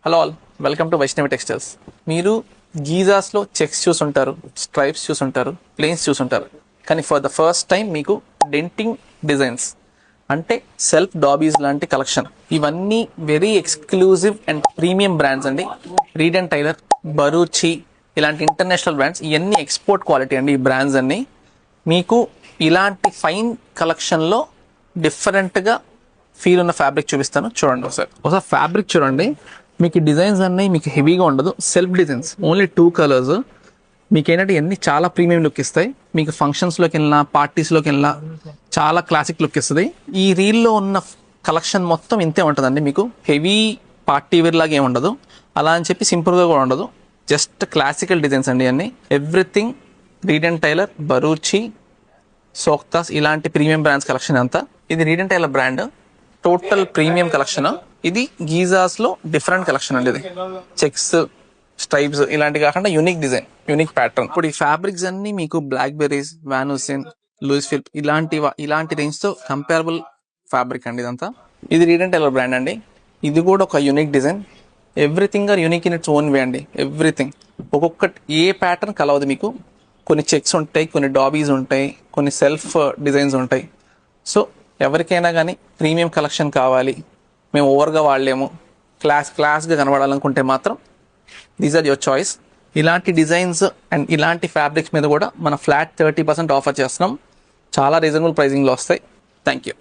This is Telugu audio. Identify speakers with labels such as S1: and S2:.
S1: Hello all, welcome to Vaishnavi textiles. మీరు గీజాస్లో చెక్స్ చూసుంటారు, స్ట్రైప్స్ చూసుంటారు, ప్లేన్స్ చూసుంటారు. కానీ ఫర్ ద ఫస్ట్ టైం మీకు డెంటింగ్ డిజైన్స్ అంటే సెల్ఫ్ డాబీస్ లాంటి కలెక్షన్, ఇవన్నీ very exclusive and premium brands అండి. రీడ్ అండ్ టైలర్, బరూచి ఇలాంటి ఇంటర్నేషనల్ బ్రాండ్స్, ఇవన్నీ ఎక్స్పోర్ట్ క్వాలిటీ అండి. ఈ బ్రాండ్స్ అన్నీ మీకు ఇలాంటి ఫైన్ కలెక్షన్లో డిఫరెంట్గా ఫీల్ ఉన్న ఫ్యాబ్రిక్ చూపిస్తాను. చూడండి ఒకసారి ఫ్యాబ్రిక్ చూడండి. మీకు డిజైన్స్ అన్నీ మీకు హెవీగా ఉండదు, సెల్ఫ్ డిజైన్స్, ఓన్లీ 2 కలర్స్. మీకు ఏంటంటే ఇవన్నీ చాలా ప్రీమియం లుక్ ఇస్తాయి. మీకు ఫంక్షన్స్లోకి వెళ్ళినా, పార్టీస్లోకి వెళ్ళినా చాలా క్లాసిక్ లుక్ ఇస్తుంది. ఈ రీల్లో ఉన్న కలెక్షన్ మొత్తం ఇంతే ఉంటుందండి. మీకు హెవీ పార్టీ వేర్ లాగా ఏమి ఉండదు, అలా అని చెప్పి సింపుల్గా కూడా ఉండదు. జస్ట్ క్లాసికల్ డిజైన్స్ అండి అన్నీ. ఎవ్రీథింగ్ రీడ్ అండ్ టైలర్, బరూచి, సోక్తాస్ ఇలాంటి ప్రీమియం బ్రాండ్స్ కలెక్షన్ అంతా. ఇది Reid and Taylor brand, total premium collection. ఇది గీజాస్లో డిఫరెంట్ కలెక్షన్ అండి. ఇది చెక్స్, స్ట్రైప్స్ ఇలాంటి కాకుండా యూనిక్ డిజైన్, యూనిక్ ప్యాటర్న్. ఇప్పుడు ఈ ఫ్యాబ్రిక్స్ అన్ని మీకు Blackberrys, Van Heusen, Louis Philippe ఇలాంటి రేంజ్తో కంపేరబుల్ ఫ్యాబ్రిక్ అండి ఇదంతా. ఇది రీడ్ అండ్ టైలర్ బ్రాండ్ అండి. ఇది కూడా ఒక unique design. Everything are unique in its own way అండి. ఎవ్రీథింగ్ ఒక్కొక్కటి ఏ ప్యాటర్న్ కలవదు మీకు. కొన్ని చెక్స్ ఉంటాయి, కొన్ని డాబీస్ ఉంటాయి, కొన్ని సెల్ఫ్ డిజైన్స్ ఉంటాయి. సో ఎవరికైనా కానీ ప్రీమియం కలెక్షన్ కావాలి, మేము ఓవర్గా వాడలేము, క్లాస్గా కనబడాలనుకుంటే మాత్రం దీస్ ఆర్ యువర్ చాయిస్. ఇలాంటి డిజైన్స్ అండ్ ఇలాంటి ఫ్యాబ్రిక్స్ మీద కూడా మన ఫ్లాట్ 30% ఆఫర్ చేస్తున్నాం. చాలా రీజనబుల్ ప్రైజింగ్లో వస్తాయి. Thank you.